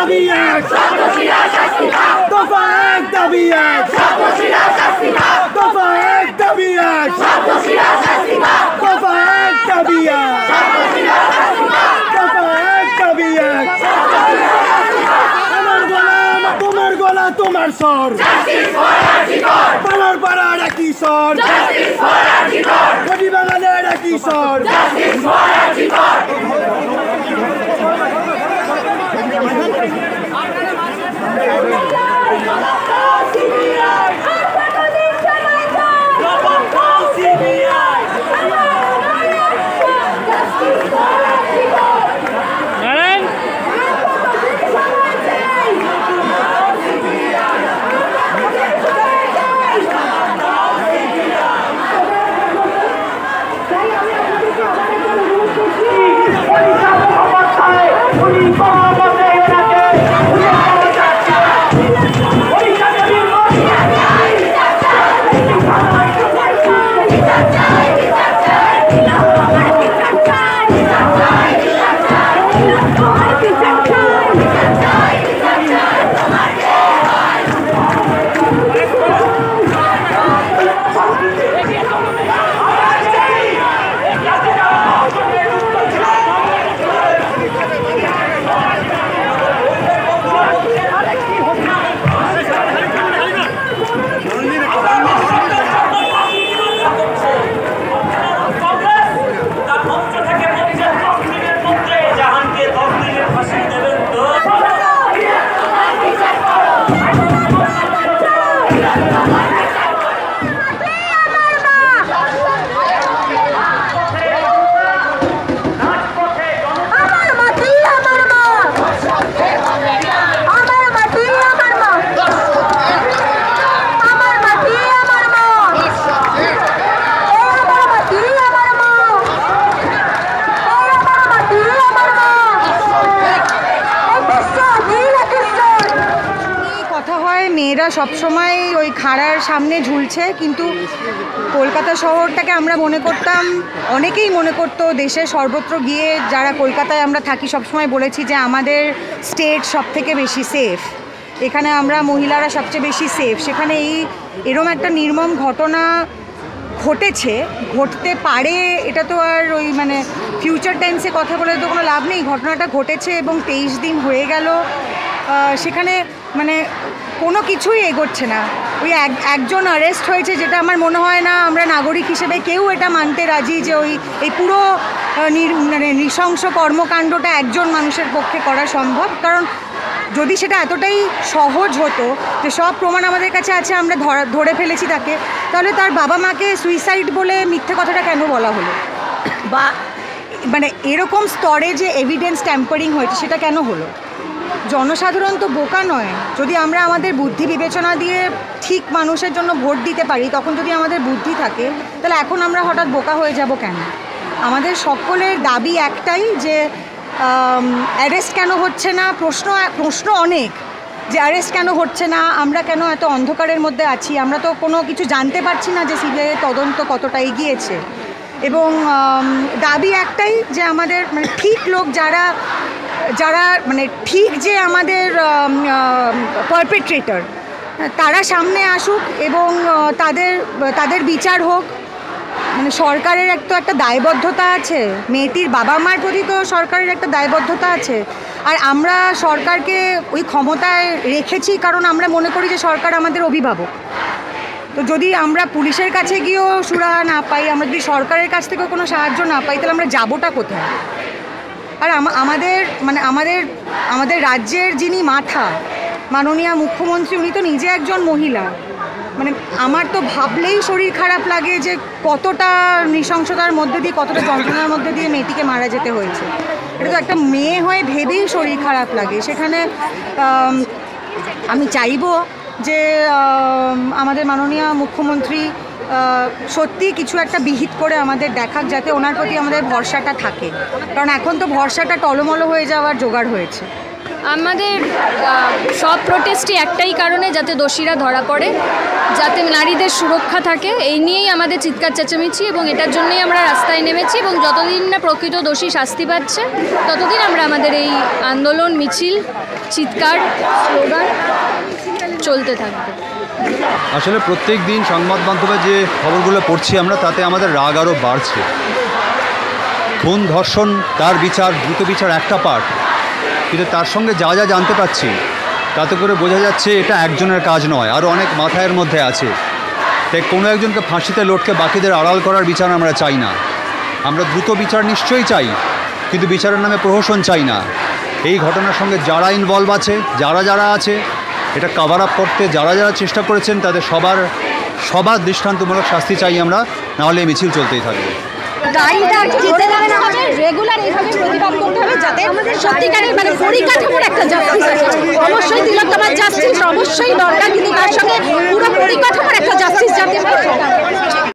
দাবি এক, দফা এক দাবি এক, দফা এক দাবি এক, দফা এক দাবি এক, দফা এক দাবি এক। আমার গোলাম তোমার গোলা তোমার স্বর, পাড়ার পাড়ার একই স্বর, গদি বাঙালের একই স্বর। মেয়েরা সবসময় ওই খাড়ার সামনে ঝুলছে, কিন্তু কলকাতা শহরটাকে আমরা মনে করতাম, অনেকেই মনে করতো দেশের সর্বত্র গিয়ে যারা কলকাতায় আমরা থাকি সবসময় বলেছি যে আমাদের স্টেট সব থেকে বেশি সেফ, এখানে আমরা মহিলারা সবচেয়ে বেশি সেফ। সেখানে এরম একটা নির্মম ঘটনা ঘটেছে, ঘটতে পারে, এটা তো আর ওই মানে ফিউচার টাইমসে কথা বলে তো কোনো লাভ নেই। ঘটনাটা ঘটেছে এবং 23 দিন হয়ে গেল, সেখানে মানে কোনো কিছুই এগোচ্ছে না। ওই একজন অ্যারেস্ট হয়েছে, যেটা আমার মনে হয় না আমরা নাগরিক হিসেবে কেউ এটা মানতে রাজি যে এই পুরো মানে নৃশংস কর্মকাণ্ডটা একজন মানুষের পক্ষে করা সম্ভব। কারণ যদি সেটা এতটাই সহজ হতো যে সব প্রমাণ আমাদের কাছে আছে, আমরা ধরে ফেলেছি তাকে, তাহলে তার বাবা মাকে সুইসাইড বলে মিথ্যে কথাটা কেন বলা হলো? বা মানে এরকম স্তরে যে এভিডেন্স ট্যাম্পারিং হয়েছে সেটা কেন হলো? জনসাধারণ তো বোকা নয়। যদি আমরা আমাদের বুদ্ধি বিবেচনা দিয়ে ঠিক মানুষের জন্য ভোট দিতে পারি, তখন যদি আমাদের বুদ্ধি থাকে, তাহলে এখন আমরা হঠাৎ বোকা হয়ে যাব কেন? আমাদের সকলের দাবি একটাই যে অ্যারেস্ট কেন হচ্ছে না, প্রশ্ন অনেক, যে অ্যারেস্ট কেন হচ্ছে না, আমরা কেন এত অন্ধকারের মধ্যে আছি, আমরা তো কোনো কিছু জানতে পারছি না যে সিবিআই তদন্ত কতটা এগিয়েছে। এবং দাবি একটাই যে আমাদের মানে ঠিক লোক যারা মানে ঠিক যে আমাদের পারপেট্রেটর, তারা সামনে আসুক এবং তাদের বিচার হোক। মানে সরকারের একটা দায়বদ্ধতা আছে, মেয়েটির বাবা মার প্রতি তো সরকারের একটা দায়বদ্ধতা আছে। আর আমরা সরকারকে ওই ক্ষমতায় রেখেছি কারণ আমরা মনে করি যে সরকার আমাদের অভিভাবক। তো যদি আমরা পুলিশের কাছে গিয়েও সুরাহা না পাই, আমরা যদি সরকারের কাছ থেকেও কোনো সাহায্য না পাই, তাহলে আমরা যাবোটা কোথায়? আর আমাদের রাজ্যের যিনি মাথা, মাননীয় মুখ্যমন্ত্রী, উনি তো নিজে একজন মহিলা। মানে আমার তো ভাবলেই শরীর খারাপ লাগে যে কতটা নৃশংসতার মধ্যে দিয়ে, কতটা যন্ত্রণার মধ্যে দিয়ে মেয়েটিকে মারা যেতে হয়েছে। এটা তো একটা মেয়ে হয়ে ভেবেই শরীর খারাপ লাগে। সেখানে আমি চাইবো যে আমাদের মাননীয় মুখ্যমন্ত্রী সত্যি কিছু একটা বিহিত করে আমাদের দেখাক, যাতে ওনার প্রতি আমাদের ভরসাটা থাকে। কারণ এখন তো ভরসাটা টলমলো হয়ে যাওয়ার জোগাড় হয়েছে। আমাদের সব প্রোটেস্টই একটাই কারণে, যাতে দোষীরা ধরা পড়ে, যাতে নারীদের সুরক্ষা থাকে, এই নিয়েই আমাদের চিৎকার চেঁচামেচি, এবং এটার জন্যই আমরা রাস্তায় নেমেছি। এবং যতদিন না প্রকৃত দোষী শাস্তি পাচ্ছে ততদিন আমরা আমাদের এই আন্দোলন, মিছিল, চিৎকার, স্লোগান চলতে থাকবে। আসলে প্রত্যেক দিন সংবাদ মাধ্যমে যে খবরগুলো পড়ছি আমরা, তাতে আমাদের রাগ আরও বাড়ছে। খুন, ধর্ষণ, তার বিচার, দ্রুত বিচার একটা পার্ট, কিন্তু তার সঙ্গে যা যা জানতে পাচ্ছি তাতে করে বোঝা যাচ্ছে এটা একজনের কাজ নয়, আরও অনেক মাথায়ের মধ্যে আছে। তাই কোনো একজনকে ফাঁসিতে লটকে বাকিদের আড়াল করার বিচার আমরা চাই না। আমরা দ্রুত বিচার নিশ্চয়ই চাই, কিন্তু বিচারের নামে প্রহসন চাই না। এই ঘটনার সঙ্গে যারা ইনভলভ আছে, যারা আছে, এটা কভার আপ করতে যারা চেষ্টা করেছেন, তাদের সবার দৃষ্টান্তমূলক শাস্তি চাই আমরা, নাহলে এই মিছিল চলতেই থাকবে। রেগুলার এইভাবে প্রতিবাদ করতে হবে, যাতে সত্যিকারের মানে পরিকাঠামোর একটা জাস্টিস আছে। অবশ্যই তিলোত্তমার জাস্টিস অবশ্যই দরকার, কিন্তু তার সঙ্গে পুরো পরিকাঠামোর একটা জাস্টিস যাতে